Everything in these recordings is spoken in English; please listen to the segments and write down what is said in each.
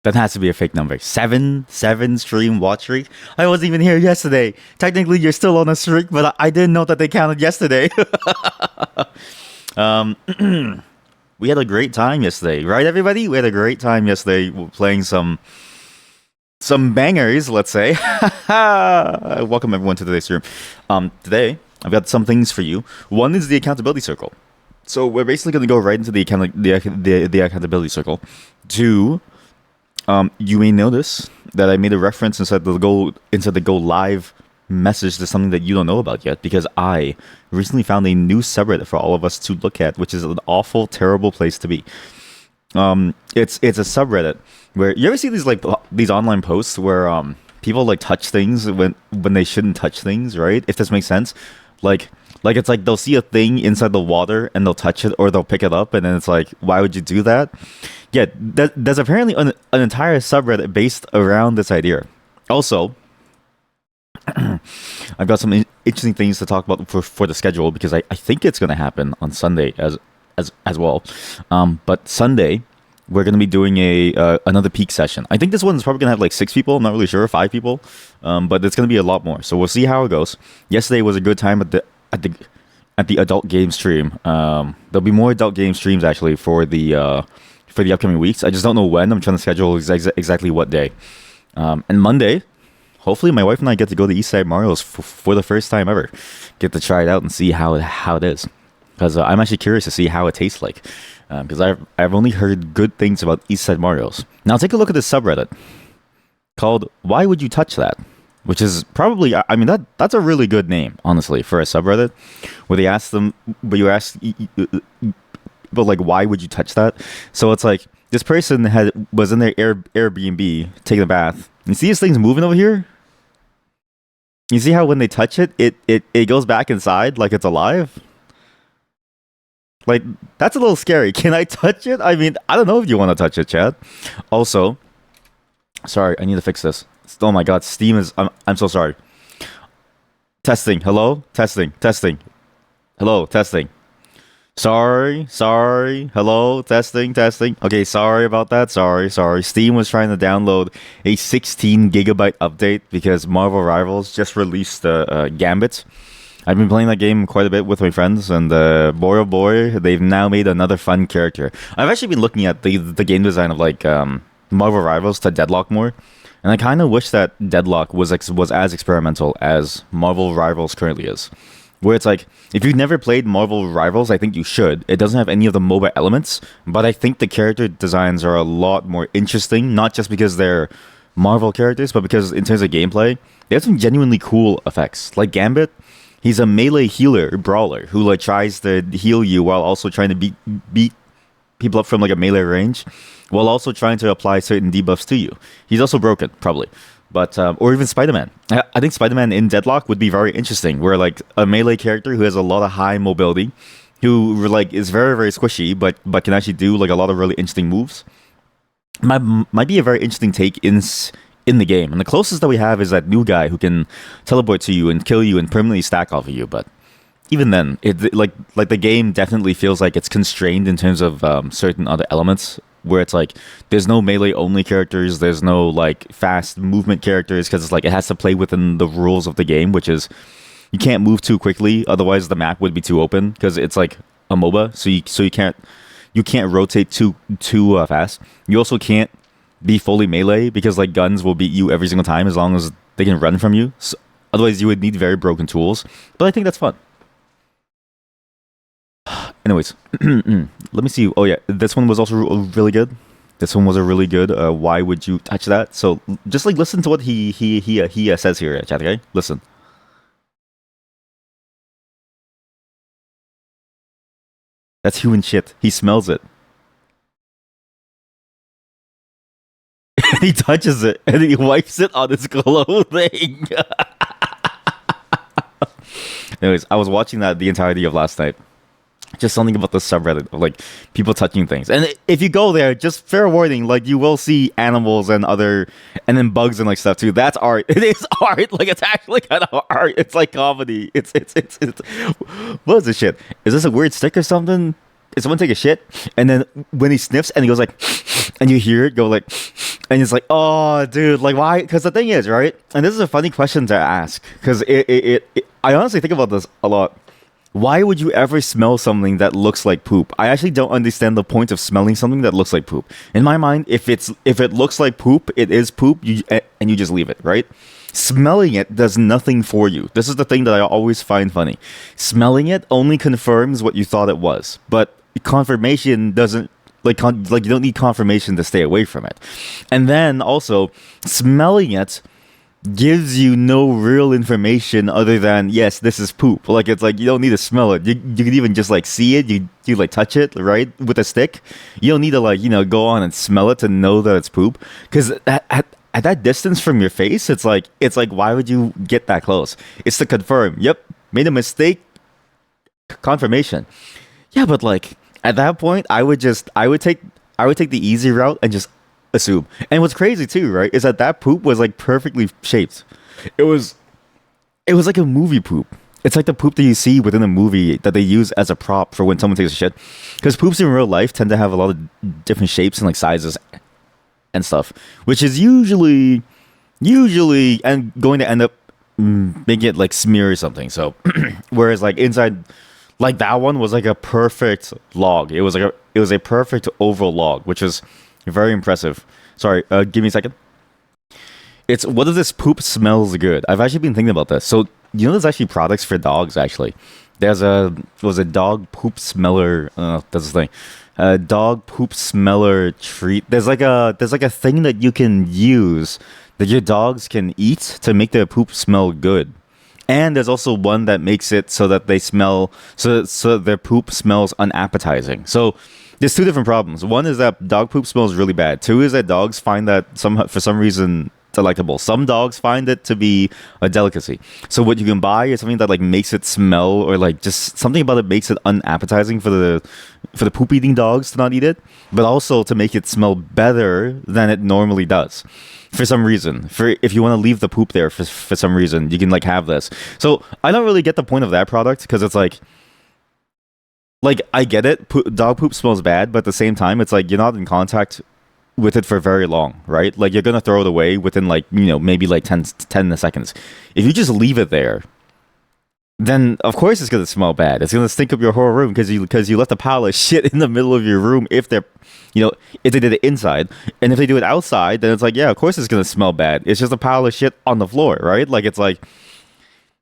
That has to be a fake number. Seven stream watch streak. I wasn't even here yesterday. Technically, you're still on a streak, but I didn't know that they counted yesterday. um, we had a great time yesterday, right, everybody? We had a great time yesterday playing some bangers. Let's say. Welcome everyone to today's stream. Today I've got some things for you. One is the accountability circle. So we're basically going to go right into the accountability circle. Two. You may notice that I made a reference inside the go live message to something that you don't know about yet, because I recently found a new subreddit for all of us to look at, which is an awful, terrible place to be. It's a subreddit where you ever see these online posts where people like touch things when they shouldn't touch things, right? If this makes sense, like it's like they'll see a thing inside the water and they'll touch it or they'll pick it up, and then it's like, why would you do that? Yeah, there's apparently an entire subreddit based around this idea. Also, I've got some interesting things to talk about for the schedule, because I think it's going to happen on Sunday as well. But Sunday we're going to be doing another peak session. I think this one's probably going to have like 6 people. I'm not really sure, 5 people, but it's going to be a lot more. So we'll see how it goes. Yesterday was a good time at the adult game stream. There'll be more adult game streams actually for the upcoming weeks. I just don't know when. I'm trying to schedule exactly what day. And Monday, hopefully my wife and I get to go to Eastside Mario's for the first time ever. Get to try it out and see how it is. Because I'm actually curious to see how it tastes like. Because I've only heard good things about Eastside Mario's. Now take a look at this subreddit called "Why Would You Touch That?" Which is probably, I mean, that's a really good name, honestly, for a subreddit, where they ask them, but you ask, but like, why would you touch that? So it's like, this person was in their Airbnb taking a bath. You see these things moving over here? You see how when they touch it, it goes back inside like it's alive? Like, that's a little scary. Can I touch it? I mean, I don't know if you want to touch it, Chad. Also, sorry, I need to fix this. Oh my god, Steam is... I'm so sorry. Testing. Hello? Testing. Hello? Testing. Sorry. Hello? Testing. Okay, sorry about that. Sorry. Steam was trying to download a 16 gigabyte update because Marvel Rivals just released Gambit. I've been playing that game quite a bit with my friends, and boy oh boy, they've now made another fun character. I've actually been looking at the game design of like Marvel Rivals to Deadlock more. And I kind of wish that Deadlock was as experimental as Marvel Rivals currently is. Where it's like, if you've never played Marvel Rivals, I think you should. It doesn't have any of the MOBA elements, but I think the character designs are a lot more interesting, not just because they're Marvel characters, but because in terms of gameplay, they have some genuinely cool effects. Like Gambit, he's a melee healer, brawler, who like tries to heal you while also trying to beat people up from like a melee range, while also trying to apply certain debuffs to you. He's also broken, probably. But, or even Spider-Man. I think Spider-Man in Deadlock would be very interesting, where like a melee character who has a lot of high mobility, who like is very, very squishy, but can actually do like a lot of really interesting moves. Might be a very interesting take in the game. And the closest that we have is that new guy who can teleport to you and kill you and permanently stack off of you, but even then, it like the game definitely feels like it's constrained in terms of certain other elements, where it's like there's no melee only characters, there's no like fast movement characters, because it's like it has to play within the rules of the game, which is you can't move too quickly, otherwise the map would be too open, because it's like a MOBA, so you can't rotate too fast. You also can't be fully melee, because like guns will beat you every single time as long as they can run from you. So, otherwise you would need very broken tools. But I think that's fun. Anyways, let me see. Oh yeah, this one was also really good. This one was a really good. Why would you touch that? So just like listen to what he says here, chat. Okay, listen. That's human shit. He smells it. He touches it and he wipes it on his clothing. Anyways, I was watching that the entirety of last night. Just something about the subreddit of like people touching things, and if you go there, just fair warning, like you will see animals and then bugs and like stuff too. That's art. It is art. Like it's actually kind of art. It's like comedy. It's what is this shit? Is this a weird stick or something? is someone take a shit, and then when he sniffs and he goes like, and you hear it go like, and it's like, oh, dude, like why? Because the thing is, right? And this is a funny question to ask because I honestly think about this a lot. Why would you ever smell something that looks like poop? I actually don't understand the point of smelling something that looks like poop. In my mind, if it looks like poop, it is poop, and you just leave it, right? Smelling it does nothing for you. This is the thing that I always find funny. Smelling it only confirms what you thought it was, but confirmation doesn't like you don't need confirmation to stay away from it. And then also, smelling it gives you no real information other than yes, this is poop. Like it's like you don't need to smell it. You can even just like see it. You like touch it right with a stick. You don't need to like go on and smell it to know that it's poop. Because at that distance from your face, it's like why would you get that close? It's to confirm. Yep, made a mistake. Confirmation. Yeah, but like at that point, I would take the easy route and just assume. And what's crazy too, right, is that poop was like perfectly shaped. It was like a movie poop. It's like the poop that you see within a movie that they use as a prop for when someone takes a shit. Because poops in real life tend to have a lot of different shapes and like sizes and stuff, which is usually and going to end up making it like smear or something. So whereas like inside, like that one was like a perfect log. It was a perfect oval log, which is very impressive. Sorry, give me a second. It's what if this poop smells good? I've actually been thinking about this. So there's actually products for dogs. Actually, there's a dog poop smeller. That's the thing. A dog poop smeller treat. There's like a thing that you can use that your dogs can eat to make their poop smell good. And there's also one that makes it so that they smell so their poop smells unappetizing. So there's two different problems. One is that dog poop smells really bad. Two is that dogs find that for some reason delectable. Some dogs find it to be a delicacy. So what you can buy is something that like makes it smell, or like just something about it makes it unappetizing for the poop eating dogs to not eat it, but also to make it smell better than it normally does. For some reason, if you want to leave the poop there for some reason, you can like have this. So I don't really get the point of that product because it's like I get it. Dog poop smells bad, but at the same time, it's like you're not in contact with it for very long, right? Like you're gonna throw it away within like maybe like 10 seconds. If you just leave it there, then of course it's gonna smell bad. It's gonna stink up your whole room because you left a pile of shit in the middle of your room. If they're if they did it inside, and if they do it outside, then it's like yeah, of course it's gonna smell bad. It's just a pile of shit on the floor, right? Like it's like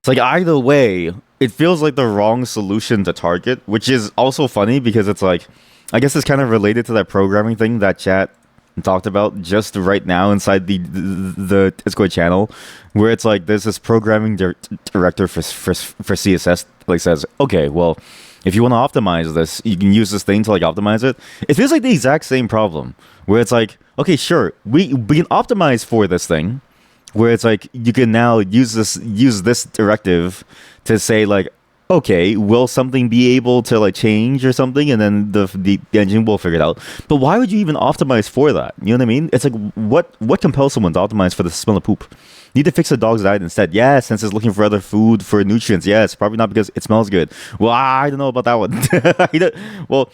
either way, it feels like the wrong solution to target, which is also funny because it's like I guess it's kind of related to that programming thing that chat talked about just right now inside the Discord channel, where it's like there's this programming director for CSS like says, okay, well, if you want to optimize this, you can use this thing to like optimize it. It feels like the exact same problem where it's like, okay, sure, we can optimize for this thing, where it's like you can now use this directive to say like, okay, will something be able to like change or something, and then the engine will figure it out. But why would you even optimize for that? You know what I mean? It's like what compels someone to optimize for the smell of poop? Need to fix the dog's diet instead. Yeah, since it's looking for other food for nutrients. Yeah, it's probably not because it smells good. Well, I don't know about that one. Well,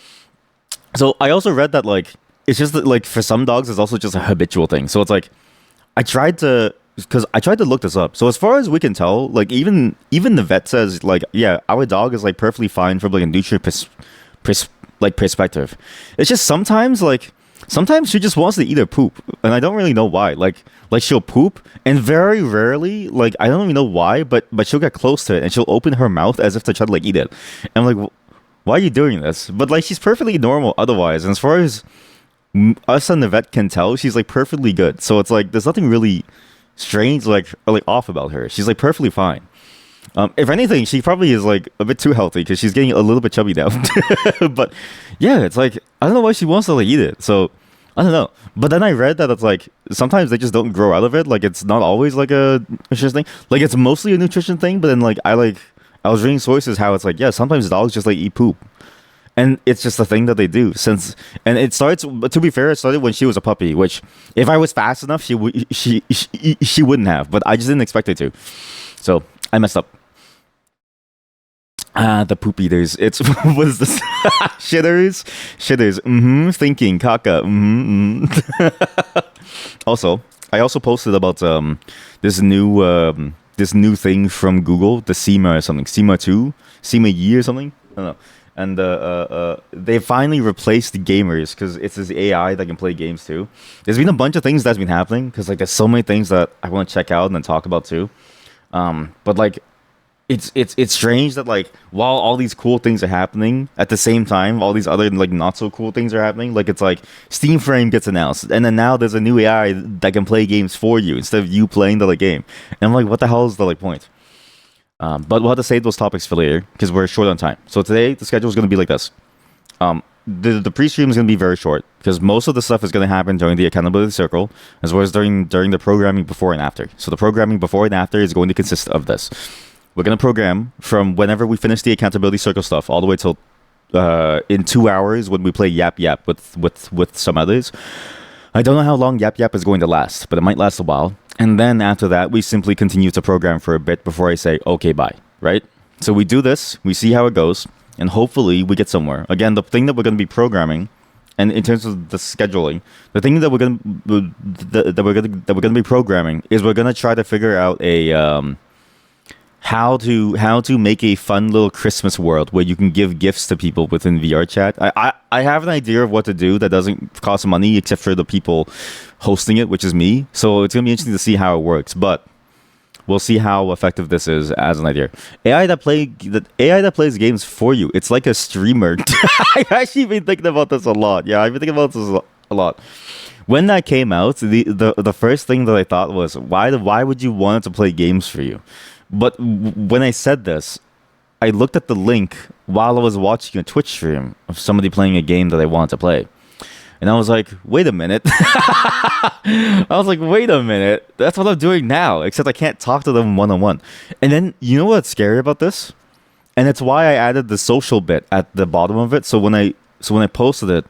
so I also read that like it's just that, like for some dogs it's also just a habitual thing. So it's like I tried to look this up. So as far as we can tell, like even the vet says like, yeah, our dog is like perfectly fine from like a nutrient perspective. It's just sometimes she just wants to eat her poop, and I don't really know why. Like she'll poop, and very rarely, like I don't even know why, but she'll get close to it and she'll open her mouth as if to try to like eat it. And I'm like, why are you doing this? But like she's perfectly normal otherwise, and as far as us and the vet can tell, she's like perfectly good. So it's like there's nothing really strange or like off about her. She's like perfectly fine. If anything, she probably is like a bit too healthy because she's getting a little bit chubby now. But yeah, it's like I don't know why she wants to like eat it. So I don't know. But then I read that it's like sometimes they just don't grow out of it. Like it's not always like a nutrition thing. Like it's mostly a nutrition thing. But then I was reading sources how it's like yeah, sometimes dogs just like eat poop. And it's just a thing that they do and it starts, but to be fair, it started when she was a puppy, which if I was fast enough, she wouldn't have, but I just didn't expect it to. So I messed up. Ah, the poop eaters. It's what is this? Shitters, shitters. Thinking, caca. Also, I also posted about this new thing from Google, the SEMA or something, SEMA 2, SEMA Yi or something. I don't know. And they finally replaced the gamers because it's this AI that can play games too. There's been a bunch of things that's been happening because like there's so many things that I want to check out and then talk about too. But like it's strange that like while all these cool things are happening at the same time, all these other like not so cool things are happening. Like it's like Steam Frame gets announced, and then now there's a new AI that can play games for you instead of you playing the like game. And I'm like, what the hell is the like point? But we'll have to save those topics for later because we're short on time. So today the schedule is going to be like this. The pre-stream is going to be very short because most of the stuff is going to happen during the accountability circle as well as during the programming before and after. So the programming before and after is going to consist of this. We're going to program from whenever we finish the accountability circle stuff all the way till in 2 hours when we play Yap Yap with some others. I don't know how long Yap Yap is going to last, but it might last a while. And then after that, we simply continue to program for a bit before I say, okay, bye, right? So we do this, we see how it goes, and hopefully we get somewhere. Again, the thing that we're going to be programming, and in terms of the scheduling, the thing that we're going to be programming is we're going to try to figure out a how to make a fun little Christmas world where you can give gifts to people within VR chat. I have an idea of what to do that doesn't cost money except for the people hosting it, which is me. So it's gonna be interesting to see how it works, but we'll see how effective this is as an idea. AI that plays games for you. It's like a streamer. I've actually been thinking about this a lot. Yeah, I've been thinking about this a lot. When that came out, the first thing that I thought was, why would you want it to play games for you? But when I said this, I looked at the link while I was watching a Twitch stream of somebody playing a game that I wanted to play. And I was like, wait a minute. Wait a minute. That's what I'm doing now, except I can't talk to them one-on-one. And then, you know what's scary about this? And it's why I added the social bit at the bottom of it. So when I posted it,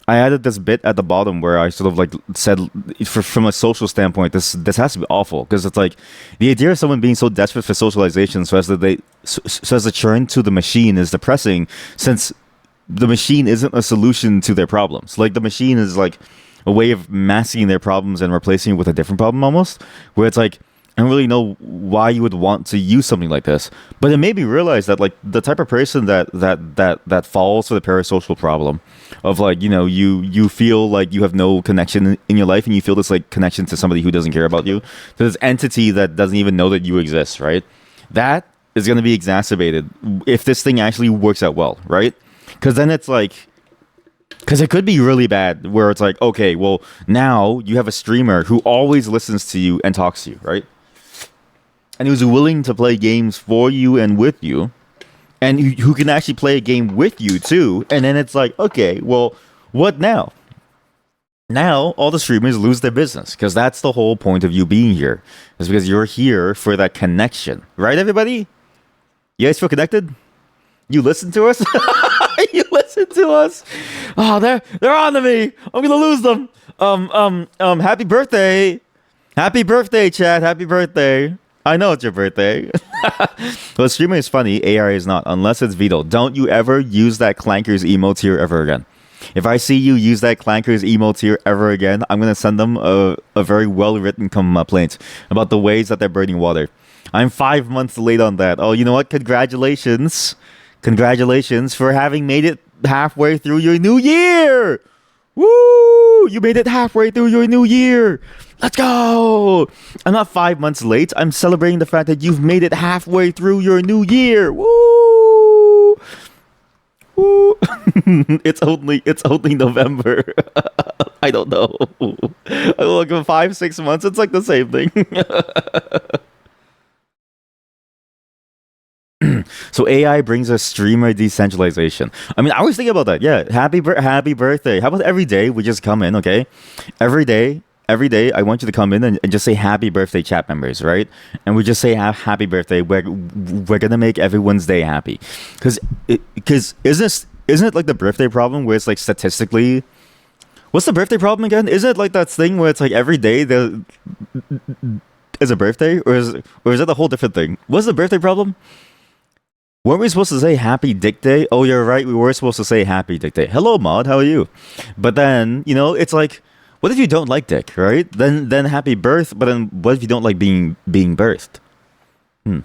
I added this bit at the bottom where I sort of like said, from a social standpoint, this has to be awful because it's like the idea of someone being so desperate for socialization so as to turn to the machine is depressing, since the machine isn't a solution to their problems. Like the machine is like a way of masking their problems and replacing it with a different problem almost, where it's like, I don't really know why you would want to use something like this, but it made me realize that like the type of person that falls for the parasocial problem of like, you know, you feel like you have no connection in your life and you feel this like connection to somebody who doesn't care about you, to this entity that doesn't even know that you exist, right? That is going to be exacerbated if this thing actually works out well, right? Because then it's like, because it could be really bad where it's like, okay, well, now you have a streamer who always listens to you and talks to you, right? And who's willing to play games for you and with you, and who can actually play a game with you too. And then it's like, okay, well, what now? Now all the streamers lose their business because that's the whole point of you being here, is because you're here for that connection, right? Everybody, you guys feel connected? You listen to us? You listen to us? Oh, they're on to me. I'm gonna lose them. Happy birthday, chat. Happy birthday. I know it's your birthday. Well, streaming is funny. AI is not, unless it's Vito. Don't you ever use that Clankers emote here ever again. If I see you use that Clankers emote here ever again, I'm going to send them a very well-written complaint about the ways that they're burning water. I'm 5 months late on that. Oh, you know what? Congratulations. Congratulations for having made it halfway through your new year. Woo! You made it halfway through your new year. Let's go! I'm not 5 months late. I'm celebrating the fact that you've made it halfway through your new year. Woo! Woo! It's only November. I don't know. Like 5-6 months, it's like the same thing. So AI brings us streamer decentralization. I mean, I was thinking about that. Yeah, happy birthday. How about every day we just come in, okay? Every day, I want you to come in and just say happy birthday, chat members, right? And we just say happy birthday. We're gonna make everyone's day happy, because isn't it like the birthday problem where it's like statistically, what's the birthday problem again? Isn't it like that thing where it's like every day there is a birthday, or is it a whole different thing? What's the birthday problem? Weren't we supposed to say happy dick day? Oh, you're right. We were supposed to say happy dick day. Hello, Maud. How are you? But then, it's like, what if you don't like dick, right? Then happy birth. But then, what if you don't like being birthed? Hmm.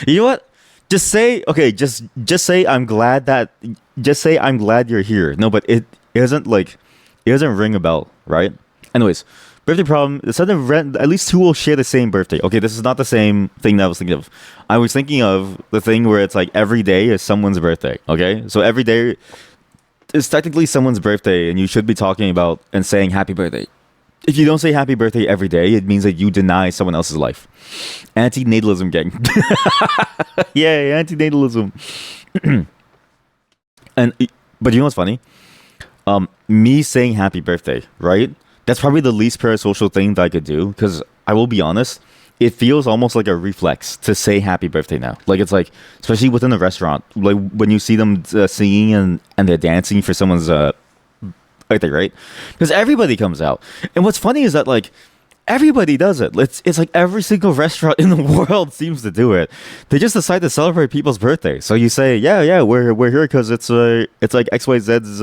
You know what? Just say okay. Just say I'm glad that. Just say I'm glad you're here. No, but it doesn't like it doesn't ring a bell, right? Anyways, birthday problem. At least two will share the same birthday. Okay, this is not the same thing that I was thinking of. I was thinking of the thing where it's like every day is someone's birthday. Okay, so every day is technically someone's birthday, and you should be talking about and saying happy birthday. If you don't say happy birthday every day, it means that you deny someone else's life. Anti-natalism, gang. Yay, anti-natalism. But you know what's funny? Me saying happy birthday, right? That's probably the least parasocial thing that I could do, because I will be honest, it feels almost like a reflex to say happy birthday now. Like, it's like, especially within a restaurant, like when you see them singing and they're dancing for someone's birthday, right? Because everybody comes out. And what's funny is that, like, everybody does it. It's like every single restaurant in the world seems to do it. They just decide to celebrate people's birthday. So you say, yeah, we're here because it's like XYZ's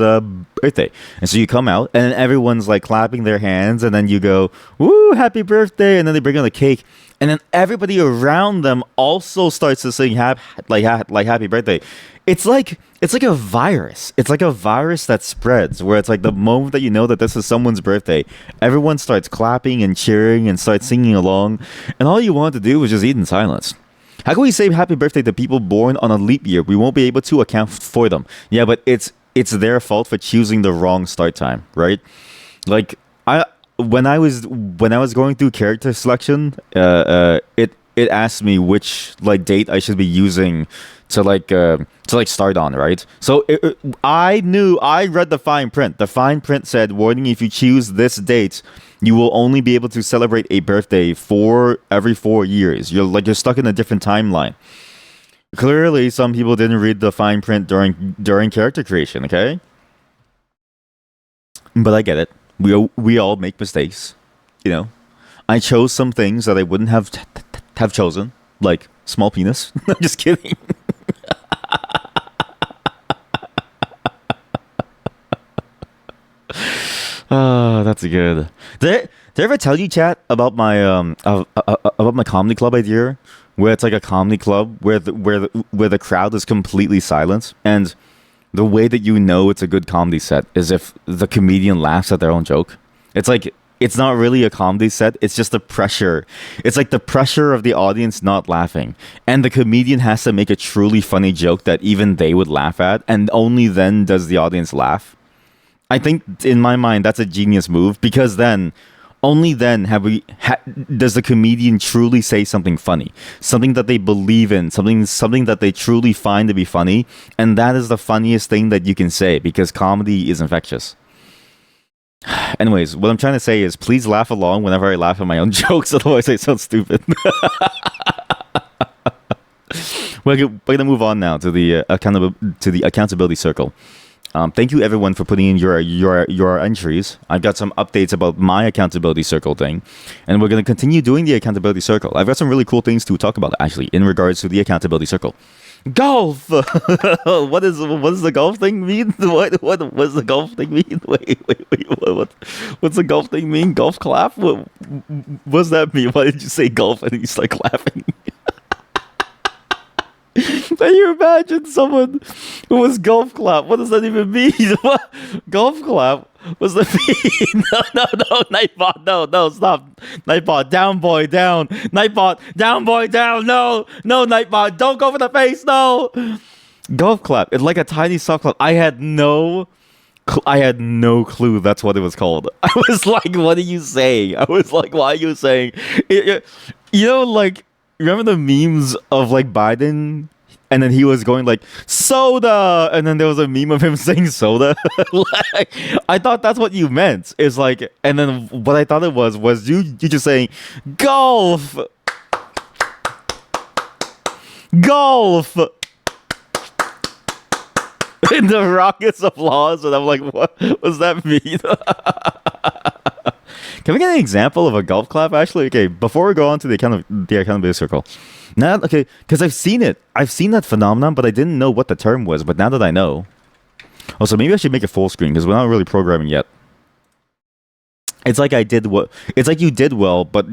birthday, and so you come out and everyone's like clapping their hands, and then you go, woo, happy birthday, and then they bring out the cake, and then everybody around them also starts to sing happy birthday. It's like a virus. It's like a virus that spreads, where it's like the moment that you know that this is someone's birthday, everyone starts clapping and cheering and starts singing along, and all you want to do is just eat in silence. How can we say happy birthday to people born on a leap year? We won't be able to account for them. Yeah, but it's their fault for choosing the wrong start time, right? Like, when I was going through character selection, it asked me which like date I should be using to start on, right? So I read the fine print. The fine print said, warning, if you choose this date, you will only be able to celebrate a birthday for every 4 years. You're stuck in a different timeline. Clearly, some people didn't read the fine print during character creation, okay? But I get it. We all make mistakes, you know. I chose some things that I wouldn't have chosen, like small penis. I'm just kidding. Oh, that's good. Did I ever tell you, chat, about my comedy club idea, where it's like a comedy club where the crowd is completely silent, and the way that you know it's a good comedy set is if the comedian laughs at their own joke. It's like, it's not really a comedy set, it's just the pressure. It's like the pressure of the audience not laughing, and the comedian has to make a truly funny joke that even they would laugh at, and only then does the audience laugh. I think, in my mind, that's a genius move, because then, only then does the comedian truly say something funny, something that they believe in, something that they truly find to be funny, and that is the funniest thing that you can say, because comedy is infectious. Anyways, what I'm trying to say is, please laugh along whenever I laugh at my own jokes, otherwise I sound stupid. We're gonna move on now to the accountability circle. Thank you everyone for putting in your entries. I've got some updates about my accountability circle thing, and we're going to continue doing the accountability circle. I've got some really cool things to talk about, actually, in regards to the accountability circle. Golf. What does the golf thing mean? What does the golf thing mean? Wait. What's the golf thing mean? Golf clap? What does that mean? Why did you say golf and you start clapping? Can you imagine someone who was golf clap? What does that even mean? What? Golf clap? What's that mean? No, Nightbot, no, stop. Nightbot, down, boy, down. Nightbot, down, boy, down. No, Nightbot, don't go for the face, no. Golf clap. It's like a tiny soft clap. I had no clue that's what it was called. I was like, what are you saying? I was like, why are you saying? Like, remember the memes of like Biden, and then he was going like soda, and then there was a meme of him saying soda. Like, I thought that's what you meant. It's like, and then what I thought it was you just saying golf. In the rockets applause, and I'm like, what does that mean? Can we get an example of a golf clap? Actually, okay. Before we go on to the accountability circle, now okay, because I've seen it. I've seen that phenomenon, but I didn't know what the term was. But now that I know, also maybe I should make it full screen because we're not really programming yet. It's like I did what. It's like you did well, but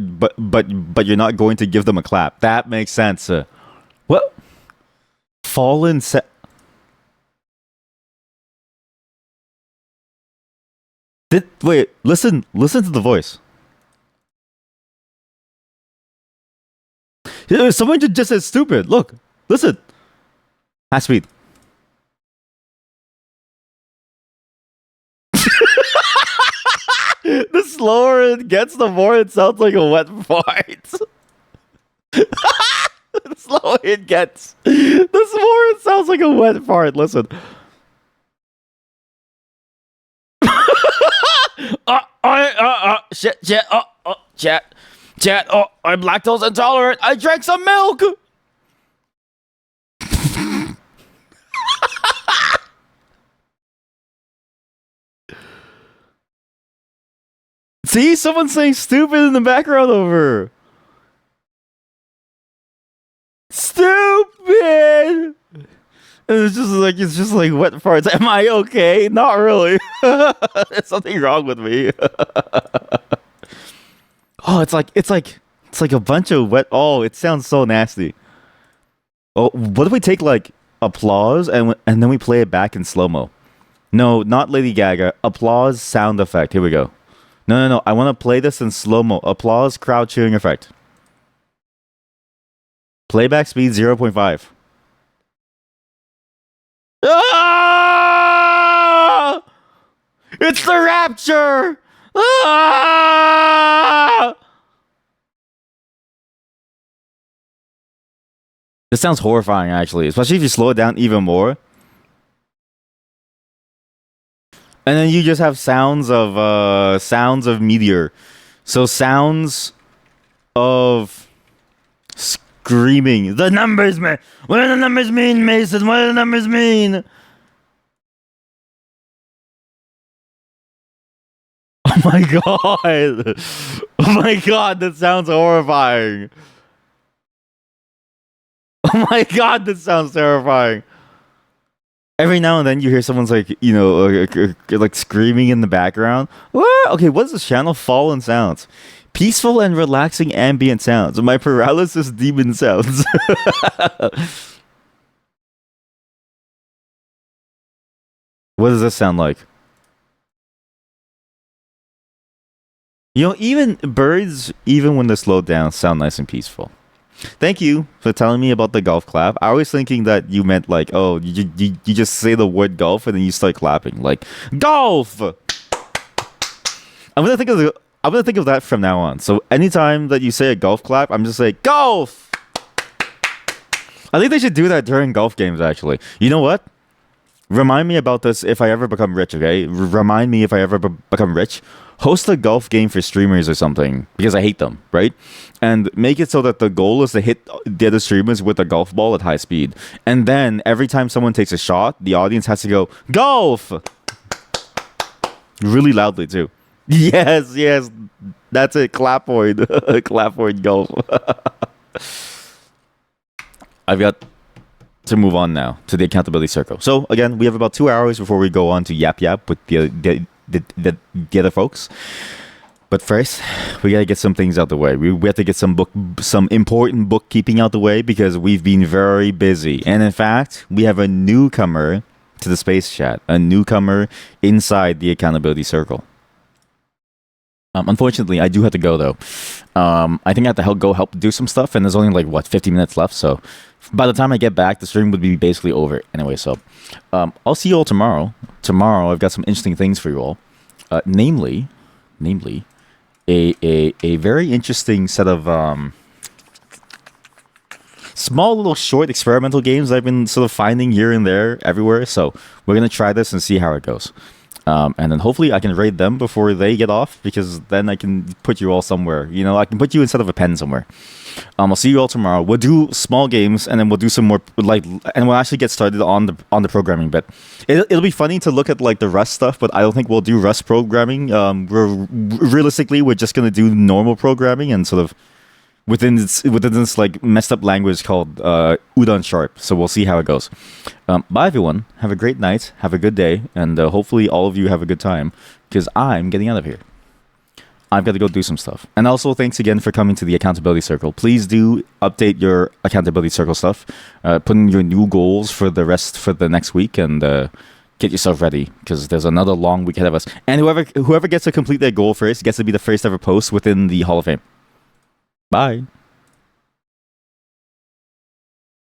you're not going to give them a clap. That makes sense. What? Fallen set. Wait, listen to the voice. Someone just said stupid. Look, listen. High speed. The slower it gets, the more it sounds like a wet fart. The slower it gets, the more it sounds like a wet fart. Listen. Shit, chat, I'm lactose intolerant. I drank some milk. See, someone's saying stupid in the background over. Stupid. And it's just like wet farts. Am I okay? Not really. There's something wrong with me. Oh, it's like a bunch of wet. Oh, it sounds so nasty. Oh, what if we take like applause and then we play it back in slow mo? No, not Lady Gaga. Applause sound effect. Here we go. No. I want to play this in slow mo. Applause crowd cheering effect. Playback speed 0.5. Ah! It's the rapture! Ah! This sounds horrifying, actually, especially if you slow it down even more. And then you just have sounds of meteor. So sounds of screaming. The numbers, man. What do the numbers mean, Mason? What do the numbers mean? Oh my god. Oh my god, that sounds horrifying. Oh my god, that sounds terrifying. Every now and then you hear someone's like, like screaming in the background. What? Okay, what is this channel? Fallen Sounds. Peaceful and relaxing ambient sounds. My paralysis demon sounds. What does this sound like? Even birds, even when they're slowed down, sound nice and peaceful. Thank you for telling me about the golf clap. I was thinking that you meant like, oh, you just say the word golf and then you start clapping like golf. I'm gonna think of that from now on. So anytime that you say a golf clap, I'm just saying golf. I think they should do that during golf games. Actually, you know what? Remind me about this if I ever become rich. Okay, remind me if I ever become rich. Host a golf game for streamers or something because I hate them, right? And make it so that the goal is to hit the other streamers with a golf ball at high speed. And then every time someone takes a shot, the audience has to go, golf! Really loudly, too. Yes, that's it. Clapoid. Clapoid golf. I've got to move on now to the accountability circle. So, again, we have about 2 hours before we go on to Yap Yap with the other folks. But first, we gotta get some things out the way. We have to get some important bookkeeping out the way because we've been very busy. And in fact, we have a newcomer to the Space Chat, a newcomer inside the accountability circle. Unfortunately, I do have to go though. I think I have to go help do some stuff, and there's only 50 minutes left. So by the time I get back, the stream would be basically over anyway. So I'll see you all tomorrow. Tomorrow, I've got some interesting things for you all. Namely, a very interesting set of small little short experimental games I've been sort of finding here and there everywhere. So we're gonna try this and see how it goes. And then hopefully I can raid them before they get off, because then I can put you all somewhere. You know, I can put you instead of a pen somewhere. I'll see you all tomorrow. We'll do small games, and then we'll do some more and we'll actually get started on the programming bit. It'll be funny to look at like the Rust stuff, but I don't think we'll do Rust programming. Realistically, we're just gonna do normal programming and sort of within this like messed up language called Udon Sharp. So we'll see how it goes. Bye everyone. Have a great night. Have a good day, and hopefully all of you have a good time, because I'm getting out of here. I've got to go do some stuff. And also, thanks again for coming to the Accountability Circle. Please do update your Accountability Circle stuff. Put in your new goals for the next week, and get yourself ready, because there's another long week ahead of us. And whoever gets to complete their goal first gets to be the first ever post within the Hall of Fame. Bye.